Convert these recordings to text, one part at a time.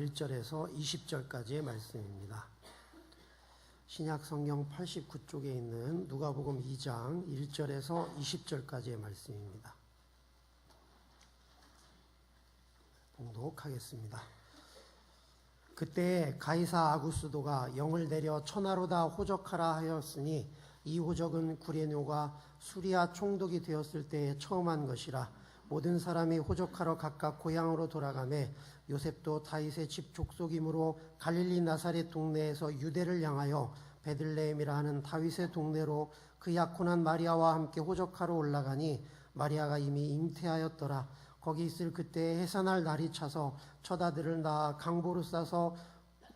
1절에서 20절까지의 말씀입니다. 신약 성경 89쪽에 있는 누가복음 2장 1절에서 20절까지의 말씀입니다. 봉독하겠습니다. 그때 가이사 아구스도가 영을 내려 천하로 다 호적하라 하였으니 이 호적은 구레뇨가 수리아 총독이 되었을 때에 처음 한 것이라. 모든 사람이 호적하러 각각 고향으로 돌아가매 요셉도 다윗의 집 족속이므로 갈릴리 나사렛 동네에서 유대를 향하여 베들레헴이라 하는 다윗의 동네로 그 약혼한 마리아와 함께 호적하러 올라가니 마리아가 이미 잉태하였더라. 거기 있을 그때 해산할 날이 차서 첫 아들을 낳아 강보로 싸서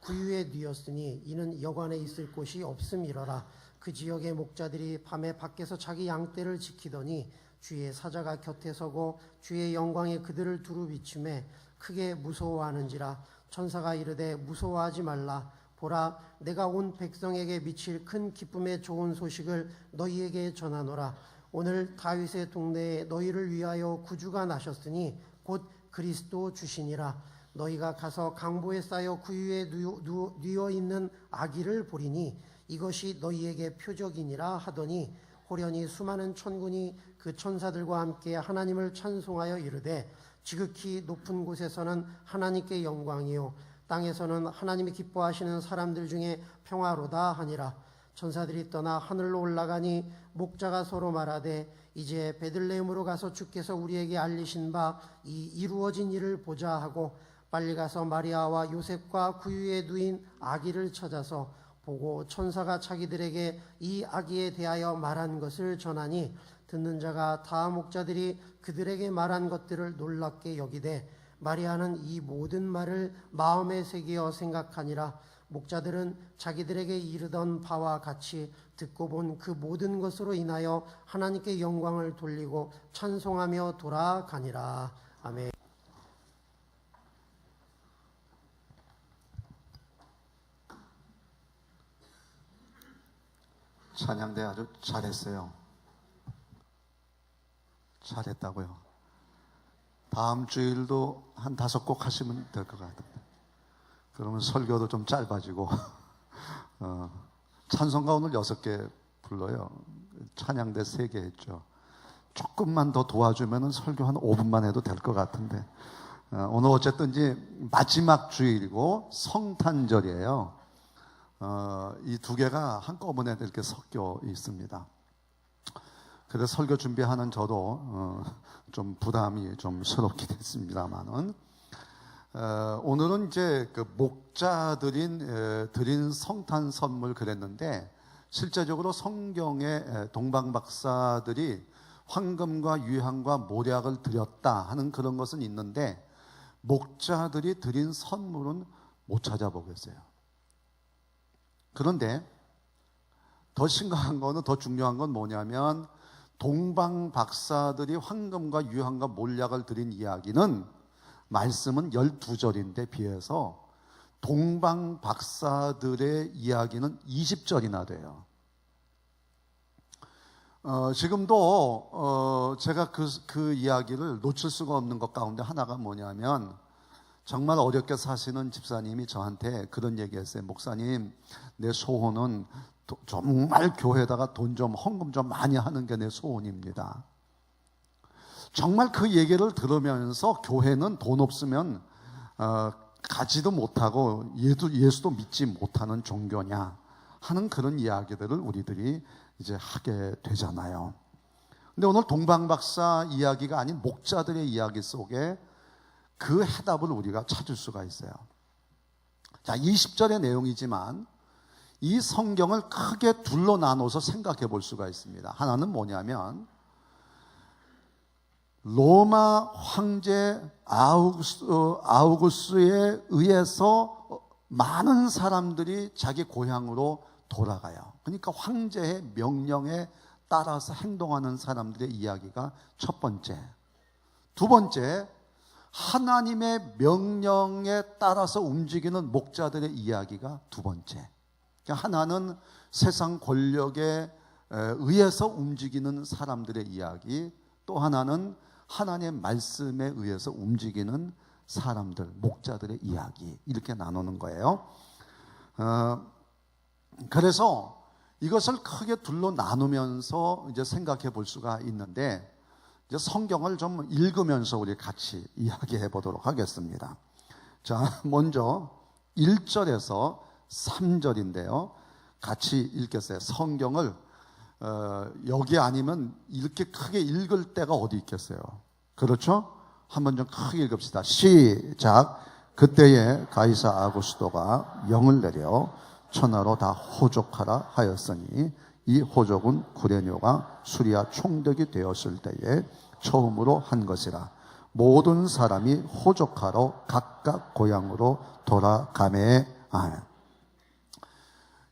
구유에 뉘었으니 이는 여관에 있을 곳이 없음이러라. 그 지역의 목자들이 밤에 밖에서 자기 양떼를 지키더니 주의 사자가 곁에 서고 주의 영광에 그들을 두루 비추매 크게 무서워하는지라. 천사가 이르되 무서워하지 말라. 보라, 내가 온 백성에게 미칠 큰 기쁨의 좋은 소식을 너희에게 전하노라. 오늘 다윗의 동네에 너희를 위하여 구주가 나셨으니 곧 그리스도 주시니라. 너희가 가서 강보에 쌓여 구유에 뉘어 있는 아기를 보리니 이것이 너희에게 표적이니라 하더니 호련히 수많은 천군이 그 천사들과 함께 하나님을 찬송하여 이르되 지극히 높은 곳에서는 하나님께 영광이요 땅에서는 하나님이 기뻐하시는 사람들 중에 평화로다 하니라. 천사들이 떠나 하늘로 올라가니 목자가 서로 말하되 이제 베들레헴으로 가서 주께서 우리에게 알리신 바 이 이루어진 일을 보자 하고 빨리 가서 마리아와 요셉과 구유에 누인 아기를 찾아서 보고 천사가 자기들에게 이 아기에 대하여 말한 것을 전하니 듣는 자가 다 목자들이 그들에게 말한 것들을 놀랍게 여기되 마리아는 이 모든 말을 마음에 새기어 생각하니라. 목자들은 자기들에게 이르던 바와 같이 듣고 본 그 모든 것으로 인하여 하나님께 영광을 돌리고 찬송하며 돌아가니라. 아멘. 찬양대 아주 잘했어요. 잘했다고요. 다음 주일도 한 5곡 하시면 될 것 같아요. 그러면 설교도 좀 짧아지고 찬송가 오늘 6개 불러요. 찬양대 3개 했죠. 조금만 더 도와주면 설교 한 5분만 해도 될 것 같은데 오늘 어쨌든 이제 마지막 주일이고 성탄절이에요. 이 두 개가 한꺼번에 이렇게 섞여 있습니다. 그래서 설교 준비하는 저도 좀 부담이 좀 스럽긴 했습니다만은 오늘은 이제 그 목자들인 드린 성탄 선물 그랬는데 실제적으로 성경에 동방박사들이 황금과 유향과 모략을 드렸다 하는 그런 것은 있는데 목자들이 드린 선물은 못 찾아보겠어요. 그런데 더 심각한 거는 더 중요한 건 뭐냐면 동방 박사들이 황금과 유향과 몰약을 드린 이야기는 말씀은 12절인데 비해서 동방 박사들의 이야기는 20절이나 돼요. 지금도 제가 그 이야기를 놓칠 수가 없는 것 가운데 하나가 뭐냐면 정말 어렵게 사시는 집사님이 저한테 그런 얘기했어요. 목사님, 내 소원은 정말 교회에다가 돈 좀 헌금 좀 많이 하는 게 내 소원입니다. 정말 그 얘기를 들으면서 교회는 돈 없으면 가지도 못하고 예수도 믿지 못하는 종교냐 하는 그런 이야기들을 우리들이 이제 하게 되잖아요. 근데 오늘 동방박사 이야기가 아닌 목자들의 이야기 속에 그 해답을 우리가 찾을 수가 있어요. 자, 20절의 내용이지만 이 성경을 크게 둘로 나눠서 생각해 볼 수가 있습니다. 하나는 뭐냐면 로마 황제 아우구스에 의해서 많은 사람들이 자기 고향으로 돌아가요. 그러니까 황제의 명령에 따라서 행동하는 사람들의 이야기가 첫 번째. 두 번째, 하나님의 명령에 따라서 움직이는 목자들의 이야기가 두 번째. 하나는 세상 권력에 의해서 움직이는 사람들의 이야기, 또 하나는 하나님의 말씀에 의해서 움직이는 사람들, 목자들의 이야기 이렇게 나누는 거예요. 그래서 이것을 크게 둘로 나누면서 이제 생각해 볼 수가 있는데, 이제 성경을 좀 읽으면서 우리 같이 이야기해 보도록 하겠습니다. 자, 먼저 1절에서 3절인데요. 같이 읽겠어요. 성경을 여기 아니면 이렇게 크게 읽을 때가 어디 있겠어요? 그렇죠? 한번 좀 크게 읽읍시다. 시작. 그때에 가이사 아구스도가 영을 내려 천하로 다 호족하라 하였으니 이 호족은 구레뇨가 수리아 총독이 되었을 때에 처음으로 한 것이라. 모든 사람이 호족하러 각각 고향으로 돌아가매. 아멘.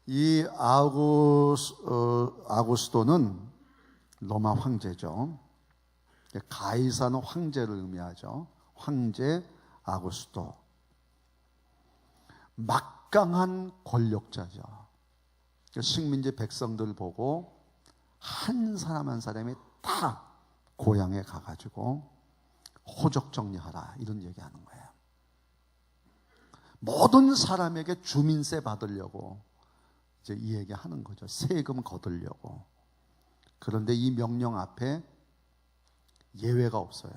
이 아구스도는 로마 황제죠. 가이사는 황제를 의미하죠. 황제 아구스도. 막강한 권력자죠. 식민지 백성들 보고 한 사람 한 사람이 다 고향에 가가지고 호적 정리하라 이런 얘기하는 거예요. 모든 사람에게 주민세 받으려고 이제 이 얘기하는 거죠. 세금 거두려고. 그런데 이 명령 앞에 예외가 없어요.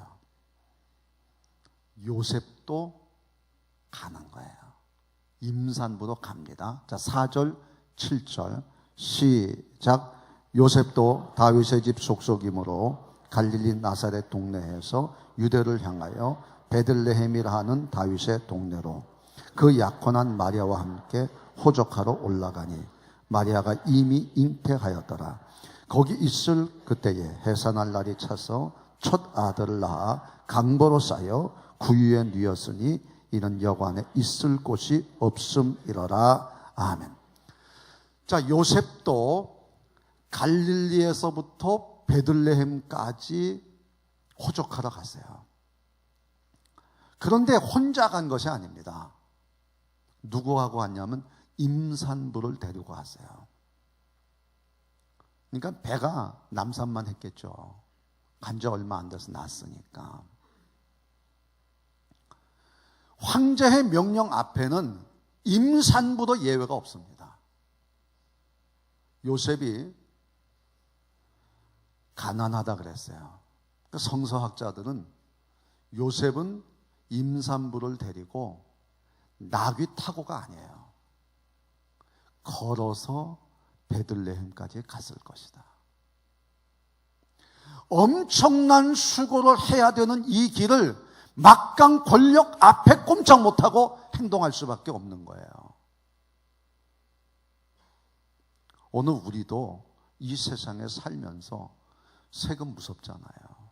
요셉도 가는 거예요. 임산부도 갑니다. 자, 4절, 7절 시작. 요셉도 다윗의 집 속속이므로 갈릴리 나사렛 동네에서 유대를 향하여 베들레헴이라 하는 다윗의 동네로 그 약혼한 마리아와 함께 호적하러 올라가니 마리아가 이미 잉태하였더라. 거기 있을 그때에 해산할 날이 차서 첫 아들을 낳아 강보로 쌓여 구유에 누였으니 이는 여관에 있을 곳이 없음이러라. 아멘. 자, 요셉도 갈릴리에서부터 베들레헴까지 호적하러 갔어요. 그런데 혼자 간 것이 아닙니다. 누구하고 갔냐면 임산부를 데리고 갔어요. 그러니까 배가 남산만 했겠죠. 간 지 얼마 안 돼서 낳았으니까. 황제의 명령 앞에는 임산부도 예외가 없습니다. 요셉이 가난하다 그랬어요. 성서학자들은 요셉은 임산부를 데리고 나귀 타고가 아니에요. 걸어서 베들레헴까지 갔을 것이다. 엄청난 수고를 해야 되는 이 길을 막강 권력 앞에 꼼짝 못하고 행동할 수밖에 없는 거예요. 오늘 우리도 이 세상에 살면서 세금 무섭잖아요.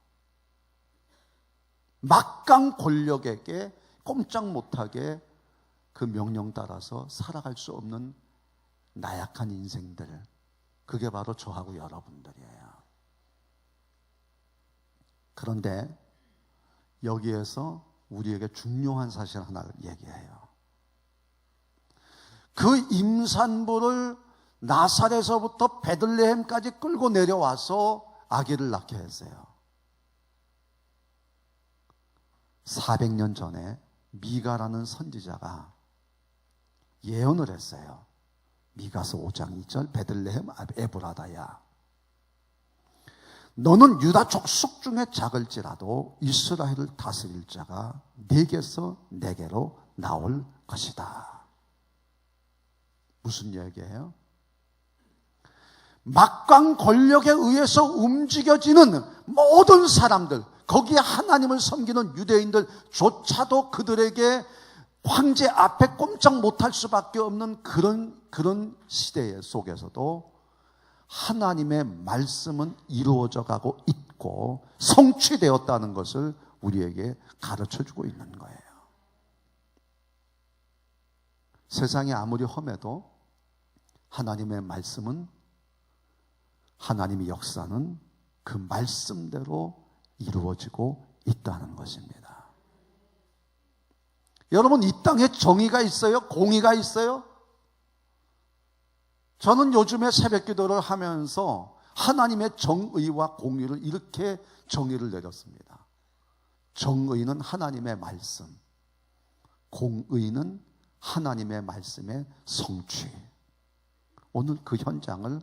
막강 권력에게 꼼짝 못하게 그 명령 따라서 살아갈 수 없는 나약한 인생들, 그게 바로 저하고 여러분들이에요. 그런데 여기에서 우리에게 중요한 사실 하나를 얘기해요. 그 임산부를 나사렛에서부터 베들레헴까지 끌고 내려와서 아기를 낳게 했어요. 400년 전에 미가라는 선지자가 예언을 했어요. 미가서 5장 2절 베들레헴 에브라다야, 너는 유다 족속 중에 작을지라도 이스라엘을 다스릴 자가 네게서 내게로 나올 것이다. 무슨 얘기예요? 막강 권력에 의해서 움직여지는 모든 사람들, 거기에 하나님을 섬기는 유대인들조차도 그들에게 황제 앞에 꼼짝 못할 수밖에 없는 그런 시대 속에서도 하나님의 말씀은 이루어져 가고 있고 성취되었다는 것을 우리에게 가르쳐주고 있는 거예요. 세상이 아무리 험해도 하나님의 말씀은, 하나님의 역사는 그 말씀대로 이루어지고 있다는 것입니다. 여러분, 이 땅에 정의가 있어요? 공의가 있어요? 저는 요즘에 새벽 기도를 하면서 하나님의 정의와 공의를 이렇게 정의를 내렸습니다. 정의는 하나님의 말씀, 공의는 하나님의 말씀의 성취. 오늘 그 현장을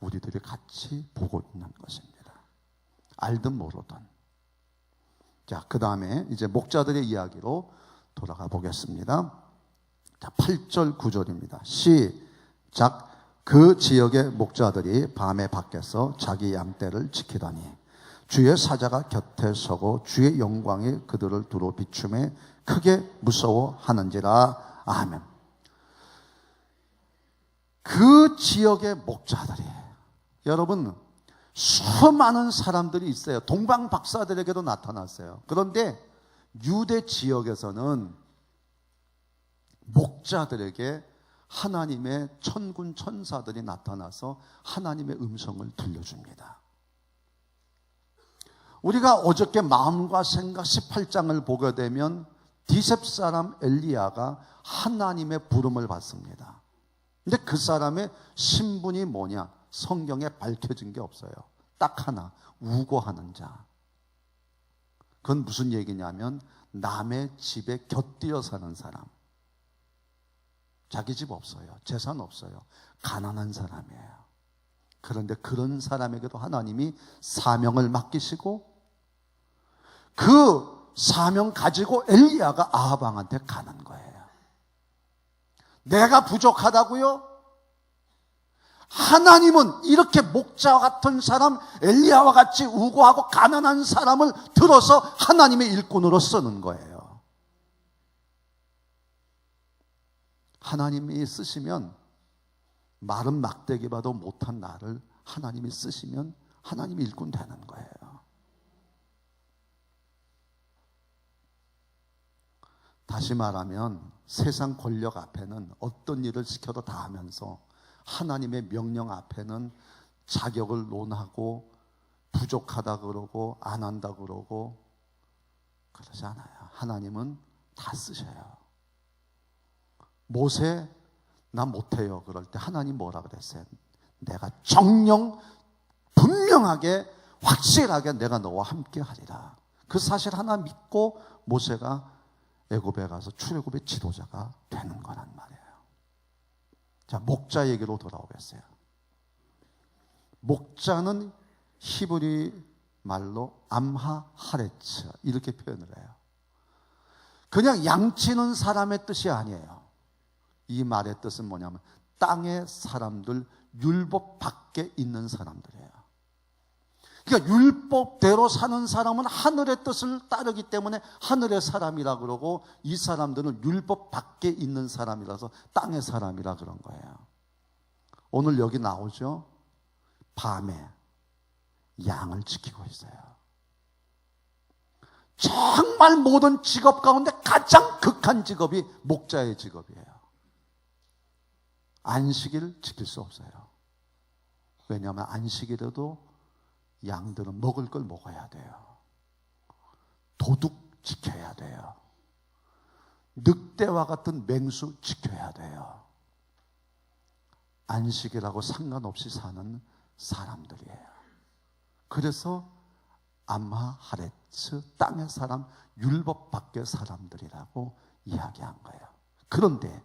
우리들이 같이 보고 있는 것입니다. 알든 모르든. 자, 그 다음에 이제 목자들의 이야기로 돌아가 보겠습니다. 자, 8절 9절입니다. 시작. 그 지역의 목자들이 밤에 밖에서 자기 양떼를 지키더니 주의 사자가 곁에 서고 주의 영광이 그들을 두루 비춤에 크게 무서워하는지라. 아멘. 그 지역의 목자들이, 여러분, 수많은 사람들이 있어요. 동방 박사들에게도 나타났어요. 그런데 유대 지역에서는 목자들에게 하나님의 천군 천사들이 나타나서 하나님의 음성을 들려줍니다. 우리가 어저께 마음과 생각 18장을 보게 되면 디셉 사람 엘리야가 하나님의 부름을 받습니다. 근데 그 사람의 신분이 뭐냐? 성경에 밝혀진 게 없어요. 딱 하나, 우고하는 자. 그건 무슨 얘기냐면 남의 집에 곁들여 사는 사람. 자기 집 없어요. 재산 없어요. 가난한 사람이에요. 그런데 그런 사람에게도 하나님이 사명을 맡기시고 그 사명 가지고 엘리야가 아합 왕한테 가는 거예요. 내가 부족하다고요? 하나님은 이렇게 목자와 같은 사람, 엘리야와 같이 우고하고 가난한 사람을 들어서 하나님의 일꾼으로 쓰는 거예요. 하나님이 쓰시면 마른 막대기 봐도 못한 나를 하나님이 쓰시면 하나님이 일꾼 되는 거예요. 다시 말하면 세상 권력 앞에는 어떤 일을 시켜도 다 하면서 하나님의 명령 앞에는 자격을 논하고 부족하다 그러고 안 한다 그러고 그러지 않아요. 하나님은 다 쓰셔요. 모세, 나 못해요. 그럴 때 하나님 뭐라 그랬어요? 내가 정령 분명하게 확실하게 내가 너와 함께 하리라. 그 사실 하나 믿고 모세가 애굽에 가서 출애굽의 지도자가 되는 거란 말이에요. 자, 목자 얘기로 돌아오겠어요. 목자는 히브리 말로 암하하레츠 이렇게 표현을 해요. 그냥 양치는 사람의 뜻이 아니에요. 이 말의 뜻은 뭐냐면 땅의 사람들, 율법 밖에 있는 사람들이에요. 그러니까 율법대로 사는 사람은 하늘의 뜻을 따르기 때문에 하늘의 사람이라 그러고 이 사람들은 율법 밖에 있는 사람이라서 땅의 사람이라 그런 거예요. 오늘 여기 나오죠? 밤에 양을 지키고 있어요. 정말 모든 직업 가운데 가장 극한 직업이 목자의 직업이에요. 안식일 지킬 수 없어요. 왜냐하면 안식일에도 양들은 먹을 걸 먹어야 돼요. 도둑 지켜야 돼요. 늑대와 같은 맹수 지켜야 돼요. 안식이라고 상관없이 사는 사람들이에요. 그래서 암하하레츠, 땅의 사람, 율법 밖의 사람들이라고 이야기한 거예요. 그런데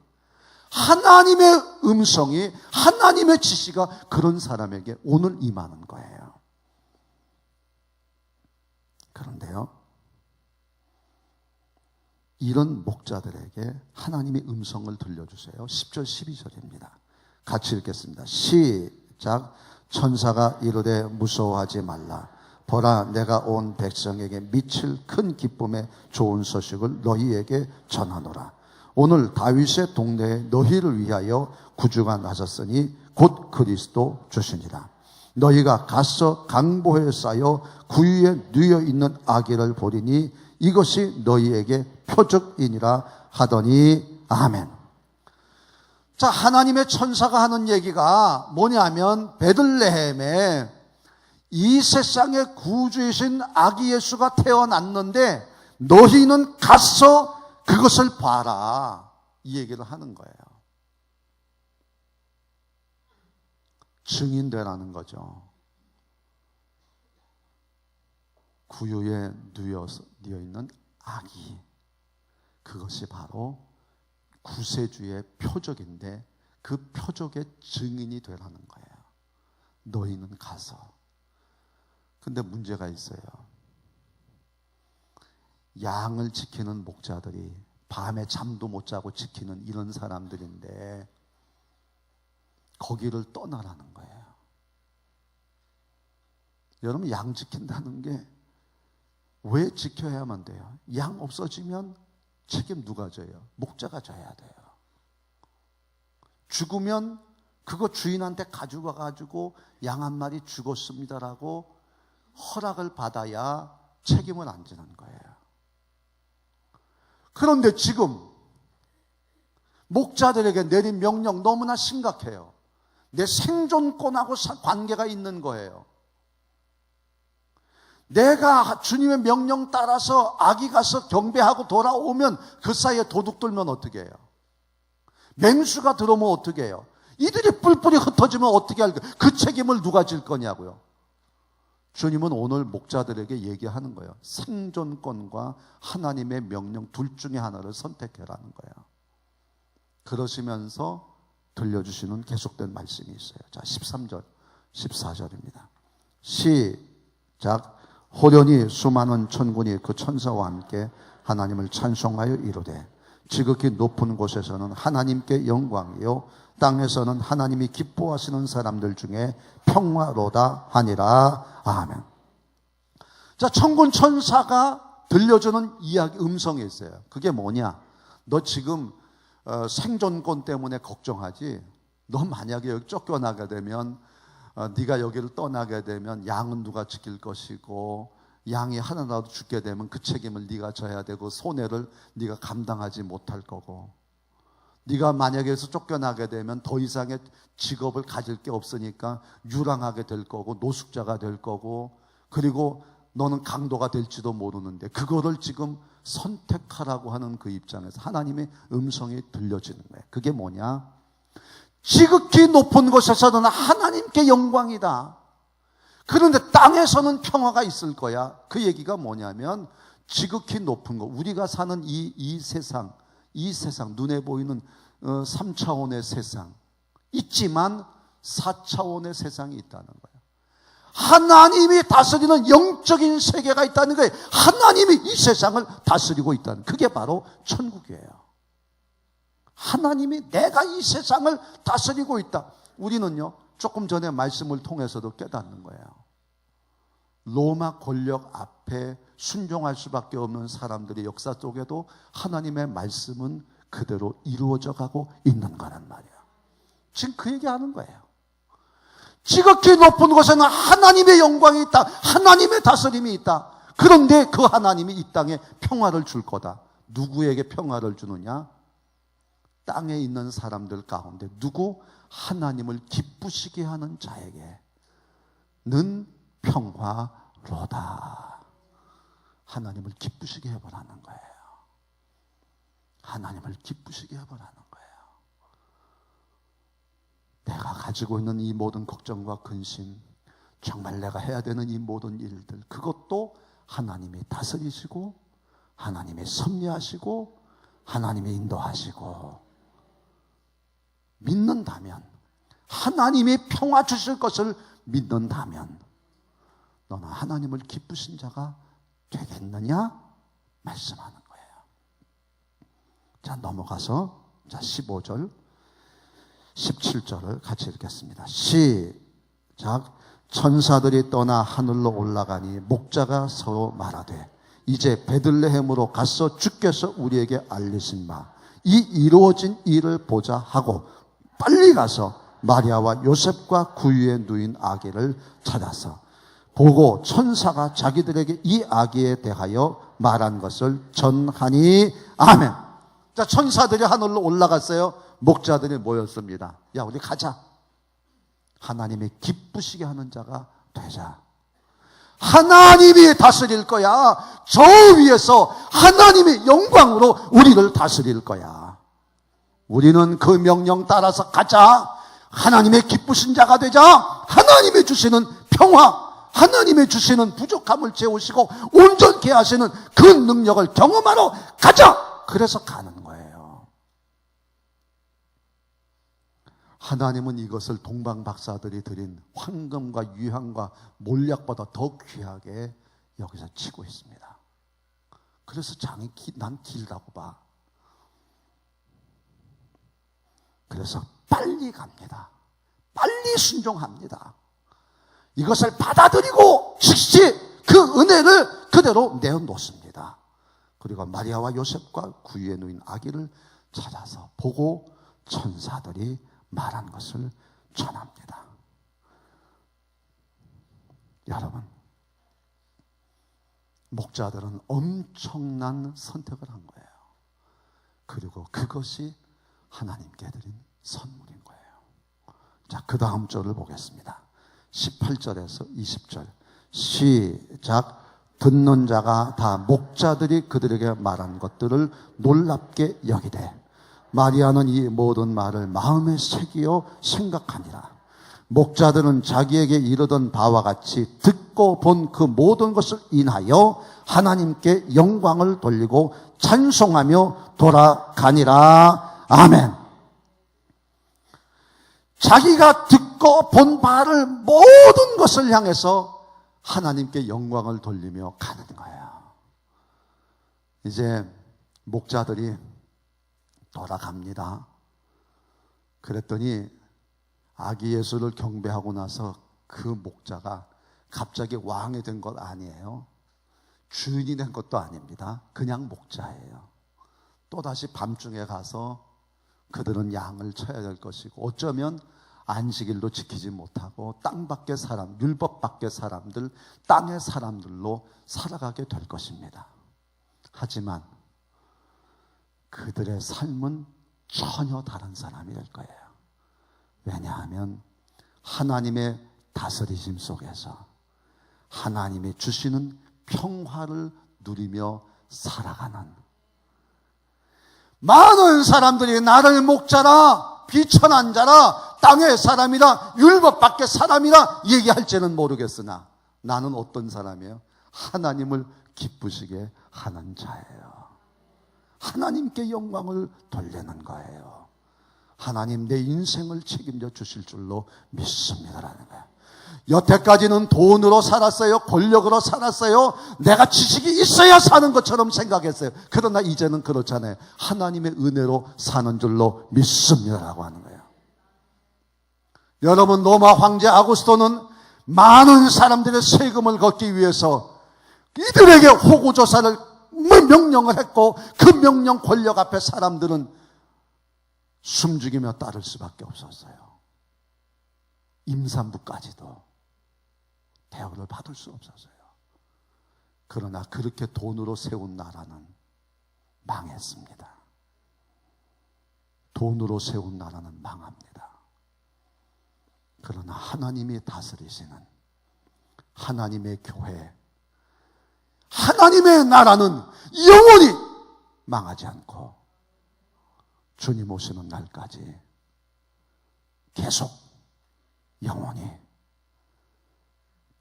하나님의 음성이, 하나님의 지시가 그런 사람에게 오늘 임하는 거예요. 그런데요, 이런 목자들에게 하나님의 음성을 들려주세요. 10절 12절입니다. 같이 읽겠습니다. 시작. 천사가 이르되 무서워하지 말라. 보라, 내가 온 백성에게 미칠 큰 기쁨의 좋은 소식을 너희에게 전하노라. 오늘 다윗의 동네에 너희를 위하여 구주가 나섰으니 곧 그리스도 주시니라. 너희가 가서 강보에 쌓여 구유에 누여 있는 아기를 보리니 이것이 너희에게 표적이니라 하더니 아멘. 자, 하나님의 천사가 하는 얘기가 뭐냐면 베들레헴에 이 세상의 구주이신 아기 예수가 태어났는데 너희는 가서 그것을 봐라, 이 얘기를 하는 거예요. 증인되라는 거죠. 구유에 누여 있는 아기, 그것이 바로 구세주의 표적인데 그 표적의 증인이 되라는 거예요. 너희는 가서. 근데 문제가 있어요. 양을 지키는 목자들이 밤에 잠도 못 자고 지키는 이런 사람들인데 거기를 떠나라는 거예요. 여러분, 양 지킨다는 게 왜 지켜야만 돼요? 양 없어지면 책임 누가 져요? 목자가 져야 돼요. 죽으면 그거 주인한테 가지고 가가지고 양 한 마리 죽었습니다라고 허락을 받아야 책임을 안 지는 거예요. 그런데 지금 목자들에게 내린 명령 너무나 심각해요. 내 생존권하고 관계가 있는 거예요. 내가 주님의 명령 따라서 아기 가서 경배하고 돌아오면 그 사이에 도둑 들면 어떻게 해요? 맹수가 들어오면 어떻게 해요? 이들이 뿔뿔이 흩어지면 어떻게 할까요? 그 책임을 누가 질 거냐고요. 주님은 오늘 목자들에게 얘기하는 거예요. 생존권과 하나님의 명령 둘 중에 하나를 선택해라는 거예요. 그러시면서 들려주시는 계속된 말씀이 있어요. 자, 13절, 14절입니다. 시작. 호련히 수많은 천군이 그 천사와 함께 하나님을 찬송하여 이르되 지극히 높은 곳에서는 하나님께 영광이요 땅에서는 하나님이 기뻐하시는 사람들 중에 평화로다 하니라. 아멘. 자, 천군 천사가 들려주는 이야기 음성이 있어요. 그게 뭐냐? 너 지금 생존권 때문에 걱정하지? 너 만약에 여기 쫓겨나게 되면 네가 여기를 떠나게 되면 양은 누가 지킬 것이고 양이 하나라도 죽게 되면 그 책임을 네가 져야 되고 손해를 네가 감당하지 못할 거고 네가 만약에 여기서 쫓겨나게 되면 더 이상의 직업을 가질 게 없으니까 유랑하게 될 거고 노숙자가 될 거고 그리고 너는 강도가 될지도 모르는데 그거를 지금 선택하라고 하는 그 입장에서 하나님의 음성이 들려지는 거예요. 그게 뭐냐? 지극히 높은 곳에서는 하나님께 영광이다. 그런데 땅에서는 평화가 있을 거야. 그 얘기가 뭐냐면 지극히 높은 곳, 우리가 사는 이 세상 눈에 보이는 3차원의 세상 있지만 4차원의 세상이 있다는 거예요. 하나님이 다스리는 영적인 세계가 있다는 거예요. 하나님이 이 세상을 다스리고 있다는, 그게 바로 천국이에요. 하나님이 내가 이 세상을 다스리고 있다. 우리는요, 조금 전에 말씀을 통해서도 깨닫는 거예요. 로마 권력 앞에 순종할 수밖에 없는 사람들의 역사 속에도 하나님의 말씀은 그대로 이루어져 가고 있는 거란 말이에요. 지금 그 얘기하는 거예요. 지극히 높은 곳에는 하나님의 영광이 있다. 하나님의 다스림이 있다. 그런데 그 하나님이 이 땅에 평화를 줄 거다. 누구에게 평화를 주느냐? 땅에 있는 사람들 가운데 누구? 하나님을 기쁘시게 하는 자에게는 평화로다. 하나님을 기쁘시게 해보라는 거예요. 하나님을 기쁘시게 해보라는 거예요. 내가 가지고 있는 이 모든 걱정과 근심, 정말 내가 해야 되는 이 모든 일들, 그것도 하나님이 다스리시고 하나님이 섭리하시고 하나님이 인도하시고 믿는다면, 하나님이 평화 주실 것을 믿는다면 너는 하나님을 기쁘신 자가 되겠느냐? 말씀하는 거예요. 자, 넘어가서 15절 17절을 같이 읽겠습니다. 시작. 천사들이 떠나 하늘로 올라가니 목자가 서로 말하되 이제 베들레헴으로 가서 주께서 우리에게 알리신 바 이 이루어진 일을 보자 하고 빨리 가서 마리아와 요셉과 구유에 누인 아기를 찾아서 보고 천사가 자기들에게 이 아기에 대하여 말한 것을 전하니. 아멘. 자, 천사들이 하늘로 올라갔어요. 목자들이 모였습니다. 야, 우리 가자. 하나님이 기쁘시게 하는 자가 되자. 하나님이 다스릴 거야. 저 위에서 하나님의 영광으로 우리를 다스릴 거야. 우리는 그 명령 따라서 가자. 하나님의 기쁘신 자가 되자. 하나님이 주시는 평화, 하나님이 주시는 부족함을 채우시고 온전케 하시는 그 능력을 경험하러 가자. 그래서 가는 거예요. 하나님은 이것을 동방 박사들이 드린 황금과 유향과 몰약보다 더 귀하게 여기서 치고 있습니다. 그래서 장이 난 길다고 봐. 그래서 빨리 갑니다. 빨리 순종합니다. 이것을 받아들이고 즉시 그 은혜를 그대로 내어놓습니다. 그리고 마리아와 요셉과 구유에 누인 아기를 찾아서 보고 천사들이 말한 것을 전합니다. 여러분, 목자들은 엄청난 선택을 한 거예요. 그리고 그것이 하나님께 드린 선물인 거예요. 자, 그 다음 절을 보겠습니다. 18절에서 20절 시작. 듣는 자가 다 목자들이 그들에게 말한 것들을 놀랍게 여기되 마리아는 이 모든 말을 마음에 새기어 생각하니라. 목자들은 자기에게 이르던 바와 같이 듣고 본 그 모든 것을 인하여 하나님께 영광을 돌리고 찬송하며 돌아가니라. 아멘. 자기가 듣고 본 바를 모든 것을 향해서 하나님께 영광을 돌리며 가는 거예요. 이제 목자들이 돌아갑니다. 그랬더니 아기 예수를 경배하고 나서 그 목자가 갑자기 왕이 된 것 아니에요. 주인이 된 것도 아닙니다. 그냥 목자예요. 또다시 밤중에 가서 그들은 양을 쳐야 될 것이고 어쩌면 안식일도 지키지 못하고 땅 밖의 사람, 율법 밖의 사람들, 땅의 사람들로 살아가게 될 것입니다. 하지만 그들의 삶은 전혀 다른 사람이 될 거예요. 왜냐하면 하나님의 다스리심 속에서 하나님이 주시는 평화를 누리며 살아가는, 많은 사람들이 나를 목자라, 비천한 자라, 땅의 사람이라, 율법 밖의 사람이라 얘기할지는 모르겠으나 나는 어떤 사람이에요? 하나님을 기쁘시게 하는 자예요. 하나님께 영광을 돌리는 거예요. 하나님 내 인생을 책임져 주실 줄로 믿습니다라는 거예요. 여태까지는 돈으로 살았어요. 권력으로 살았어요. 내가 지식이 있어야 사는 것처럼 생각했어요. 그러나 이제는 그렇잖아요. 하나님의 은혜로 사는 줄로 믿습니다라고 하는 거예요. 여러분, 로마 황제 아구스토는 많은 사람들의 세금을 걷기 위해서 이들에게 호구조사를 명령을 했고 그 명령 권력 앞에 사람들은 숨죽이며 따를 수밖에 없었어요. 임산부까지도 대우를 받을 수 없었어요. 그러나 그렇게 돈으로 세운 나라는 망했습니다. 돈으로 세운 나라는 망합니다. 그러나 하나님이 다스리시는 하나님의 교회, 하나님의 나라는 영원히 망하지 않고 주님 오시는 날까지 계속 영원히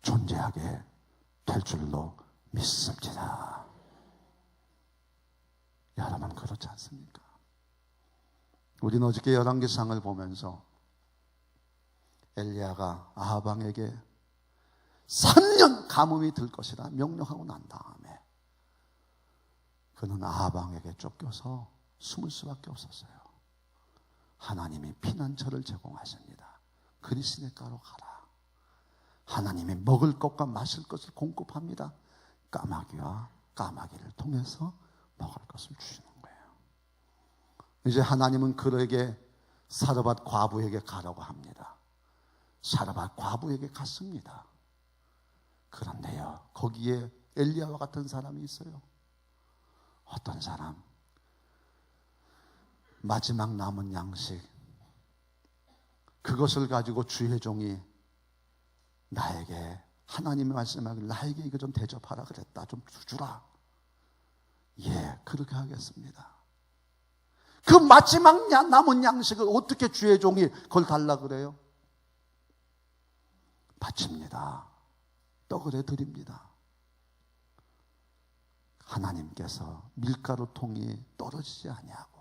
존재하게 될 줄로 믿습니다. 여러분, 그렇지 않습니까? 우리는 어저께 열왕기상을 보면서 엘리야가 아합 왕에게 3년 가뭄이 들 것이라 명령하고 난 다음에 그는 아합 왕에게 쫓겨서 숨을 수밖에 없었어요. 하나님이 피난처를 제공하십니다. 그리스네가로 가라. 하나님이 먹을 것과 마실 것을 공급합니다. 까마귀와 까마귀를 통해서 먹을 것을 주시는 거예요. 이제 하나님은 그에게 사르밧 과부에게 가라고 합니다. 사르밧 과부에게 갔습니다. 그런데요, 거기에 엘리야와 같은 사람이 있어요. 어떤 사람? 마지막 남은 양식, 그것을 가지고 주의 종이 나에게, 하나님이 말씀하길 나에게 이거 좀 대접하라 그랬다. 좀 주라. 예, 그렇게 하겠습니다. 그 마지막 남은 양식을 어떻게 주의 종이 그걸 달라 그래요? 바칩니다. 떡을 해드립니다. 하나님께서 밀가루 통이 떨어지지 아니하고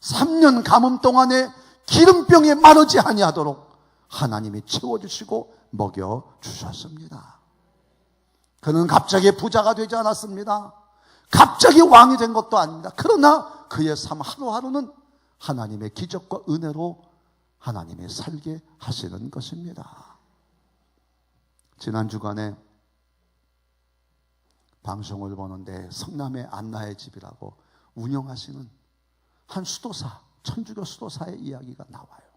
3년 가뭄 동안에 기름병에 마르지 아니하도록 하나님이 채워주시고 먹여주셨습니다. 그는 갑자기 부자가 되지 않았습니다. 갑자기 왕이 된 것도 아닙니다. 그러나 그의 삶 하루하루는 하나님의 기적과 은혜로 하나님이 살게 하시는 것입니다. 지난 주간에 방송을 보는데 성남의 안나의 집이라고 운영하시는 한 수도사, 천주교 수도사의 이야기가 나와요.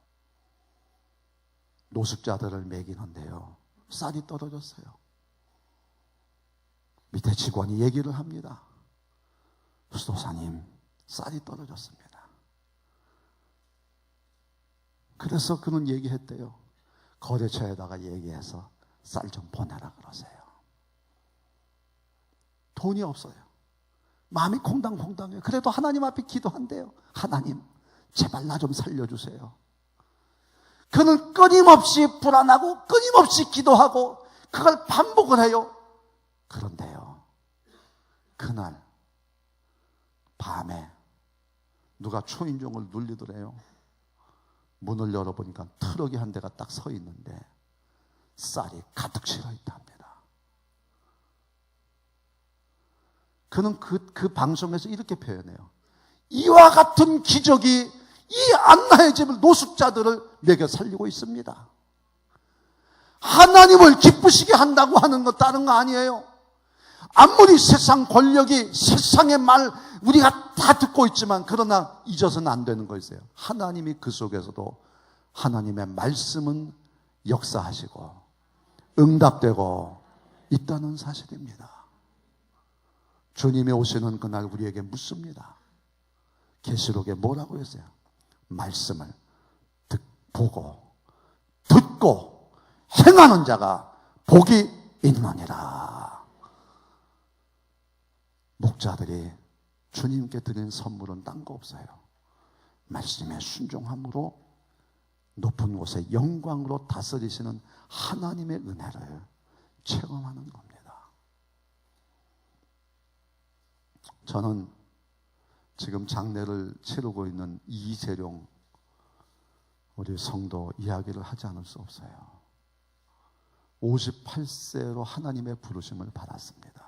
노숙자들을 먹이는데요, 쌀이 떨어졌어요. 밑에 직원이 얘기를 합니다. 수도사님, 쌀이 떨어졌습니다. 그래서 그는 얘기했대요. 거래처에다가 얘기해서 쌀 좀 보내라 그러세요. 돈이 없어요. 마음이 콩당콩당해요. 그래도 하나님 앞에 기도한대요. 하나님, 제발 나 좀 살려주세요. 그는 끊임없이 불안하고 끊임없이 기도하고 그걸 반복을 해요. 그런데요, 그날 밤에 누가 초인종을 눌리더래요. 문을 열어보니까 트럭이 한 대가 딱 서 있는데 쌀이 가득 실어 있답니다. 그는 그 방송에서 이렇게 표현해요. 이와 같은 기적이 이 안나의 집을, 노숙자들을 먹여 살리고 있습니다. 하나님을 기쁘시게 한다고 하는 것 다른 거 아니에요. 아무리 세상 권력이, 세상의 말 우리가 다 듣고 있지만 그러나 잊어서는 안 되는 거 있어요. 하나님이 그 속에서도 하나님의 말씀은 역사하시고 응답되고 있다는 사실입니다. 주님이 오시는 그날 우리에게 묻습니다. 계시록에 뭐라고 했어요? 말씀을 보고 듣고 행하는 자가 복이 있느니라. 목자들이 주님께 드린 선물은 딴 거 없어요. 말씀에 순종함으로 높은 곳에 영광으로 다스리시는 하나님의 은혜를 체험하는 겁니다. 저는 지금 장례를 치르고 있는 이재룡 우리 성도 이야기를 하지 않을 수 없어요. 58세로 하나님의 부르심을 받았습니다.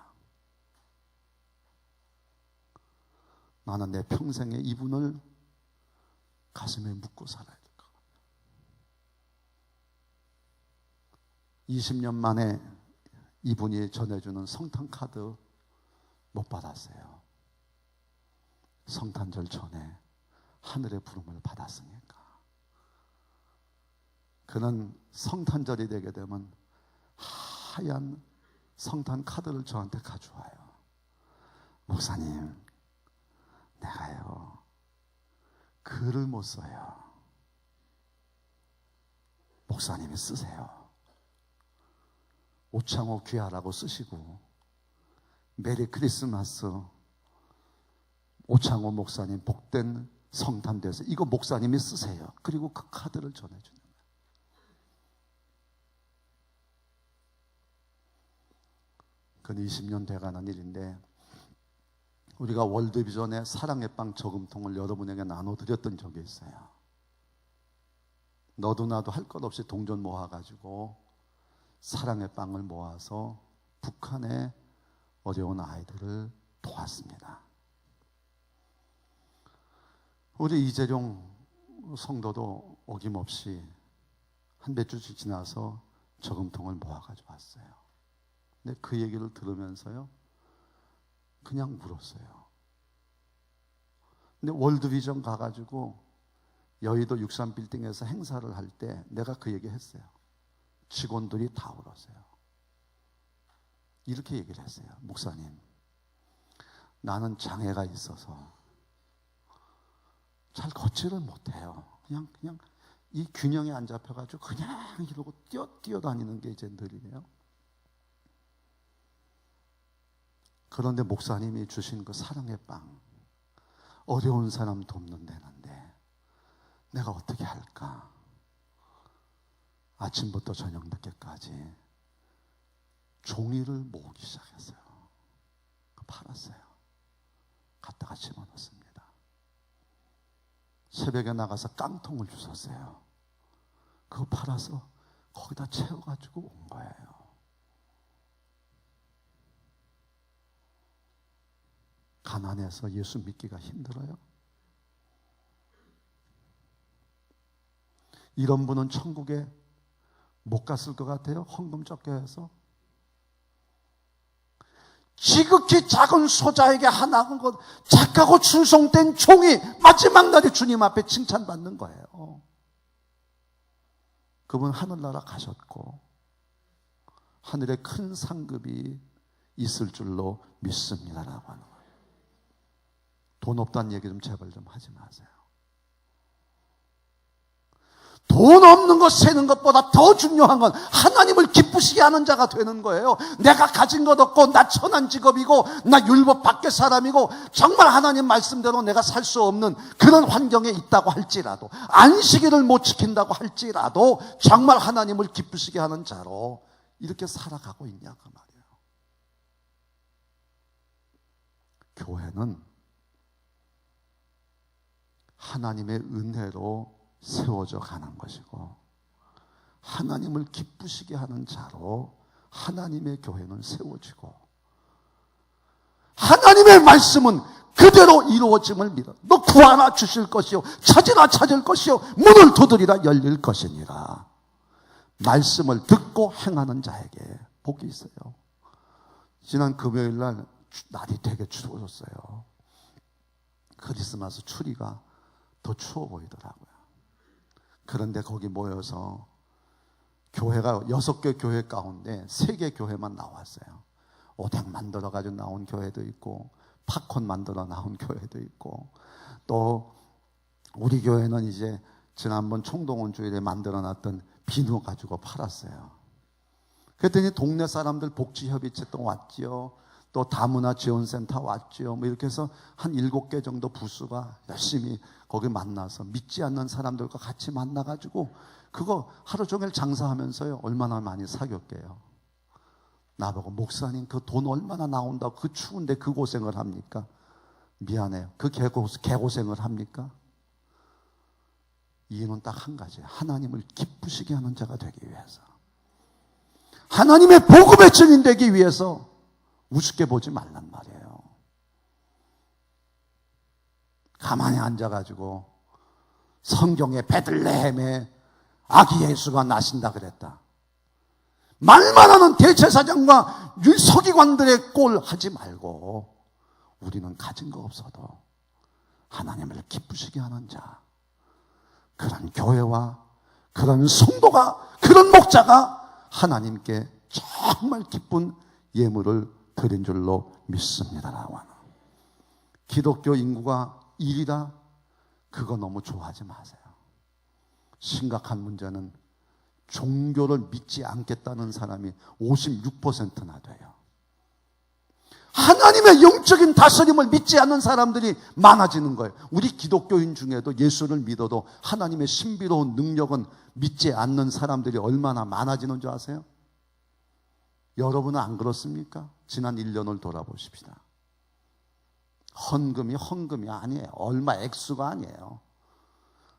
나는 내 평생에 이분을 가슴에 묻고 살아야 될 것 같아요. 20년 만에 이분이 전해주는 성탄 카드 못 받았어요. 성탄절 전에 하늘의 부름을 받았으니까. 그는 성탄절이 되게 되면 하얀 성탄 카드를 저한테 가져와요. 목사님, 내가요 글을 못 써요. 목사님이 쓰세요. 오창호 귀하라고 쓰시고 메리 크리스마스 오창호 목사님 복된 성탄 되서 이거 목사님이 쓰세요. 그리고 그 카드를 전해주는 거예요. 그건 20년 돼가는 일인데 우리가 월드비전의 사랑의 빵 저금통을 여러분에게 나눠드렸던 적이 있어요. 너도 나도 할 것 없이 동전 모아가지고 사랑의 빵을 모아서 북한의 어려운 아이들을 도왔습니다. 우리 이재룡 성도도 어김없이 한 몇 주씩 지나서 저금통을 모아가지고 왔어요. 근데 그 얘기를 들으면서요 그냥 울었어요. 근데 월드비전 가가지고 여의도 63빌딩에서 행사를 할 때 내가 그 얘기 했어요. 직원들이 다 울었어요. 이렇게 얘기를 했어요. 목사님, 나는 장애가 있어서 잘 걷지를 못해요. 그냥 이 균형이 안 잡혀가지고 그냥 이러고 뛰어다니는 게 이제 늘이에요. 그런데 목사님이 주신 그 사랑의 빵, 어려운 사람 돕는 데는데 내가 어떻게 할까? 아침부터 저녁 늦게까지 종이를 모으기 시작했어요. 팔았어요. 갖다가 집어넣습니다. 새벽에 나가서 깡통을 주웠어요. 그거 팔아서 거기다 채워가지고 온 거예요. 가난해서 예수 믿기가 힘들어요? 이런 분은 천국에 못 갔을 것 같아요? 헌금 적게 해서? 지극히 작은 소자에게 하나한 것 착하고 충성된 종이 마지막 날에 주님 앞에 칭찬받는 거예요. 그분 하늘나라 가셨고 하늘에 큰 상급이 있을 줄로 믿습니다라고 하는 거예요. 돈 없다는 얘기 좀 제발 좀 하지 마세요. 돈 없는 것 세는 것보다 더 중요한 건 하나님을 기쁘시게 하는 자가 되는 거예요. 내가 가진 것 없고 나 천한 직업이고 나 율법 밖의 사람이고 정말 하나님 말씀대로 내가 살 수 없는 그런 환경에 있다고 할지라도 안식일을 못 지킨다고 할지라도 정말 하나님을 기쁘시게 하는 자로 이렇게 살아가고 있냐 그 말이에요. 교회는 하나님의 은혜로 세워져 가는 것이고 하나님을 기쁘시게 하는 자로 하나님의 교회는 세워지고 하나님의 말씀은 그대로 이루어짐을 믿어. 너 구하나 주실 것이요 찾으나 찾을 것이요 문을 두드리라 열릴 것이니라. 말씀을 듣고 행하는 자에게 복이 있어요. 지난 금요일 날 날이 되게 추워졌어요. 크리스마스 추리가 더 추워 보이더라고요. 그런데 거기 모여서 교회가 6개 교회 가운데 3개 교회만 나왔어요. 오뎅 만들어 가지고 나온 교회도 있고 팝콘 만들어 나온 교회도 있고 또 우리 교회는 이제 지난번 총동원 주일에 만들어 놨던 비누 가지고 팔았어요. 그랬더니 동네 사람들 복지협의체 또 왔지요. 또 다문화 지원센터 왔죠. 뭐 이렇게 해서 한 7개 정도 부수가 열심히 거기 만나서 믿지 않는 사람들과 같이 만나가지고 그거 하루 종일 장사하면서요. 얼마나 많이 사겼게요. 나보고 목사님 그 돈 얼마나 나온다고 그 추운데 그 고생을 합니까? 미안해요. 그 개고생을 합니까? 이유는 딱 한 가지예요. 하나님을 기쁘시게 하는 자가 되기 위해서. 하나님의 복음의 증인 되기 위해서 우습게 보지 말란 말이에요. 가만히 앉아가지고 성경에 베들레헴에 아기 예수가 나신다 그랬다. 말만 하는 대제사장과 서기관들의 꼴 하지 말고 우리는 가진 거 없어도 하나님을 기쁘시게 하는 자, 그런 교회와 그런 성도가 그런 목자가 하나님께 정말 기쁜 예물을 드린 줄로 믿습니다라고 하는. 기독교 인구가 1이다? 그거 너무 좋아하지 마세요. 심각한 문제는 종교를 믿지 않겠다는 사람이 56%나 돼요. 하나님의 영적인 다스림을 믿지 않는 사람들이 많아지는 거예요. 우리 기독교인 중에도 예수를 믿어도 하나님의 신비로운 능력은 믿지 않는 사람들이 얼마나 많아지는 줄 아세요? 여러분은 안 그렇습니까? 지난 1년을 돌아보십시다. 헌금이 아니에요. 얼마 액수가 아니에요.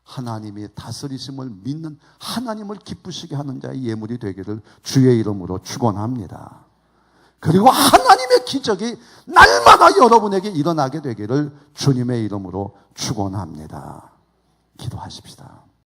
하나님이 다스리심을 믿는 하나님을 기쁘시게 하는 자의 예물이 되기를 주의 이름으로 축원합니다. 그리고 하나님의 기적이 날마다 여러분에게 일어나게 되기를 주님의 이름으로 축원합니다. 기도하십시다.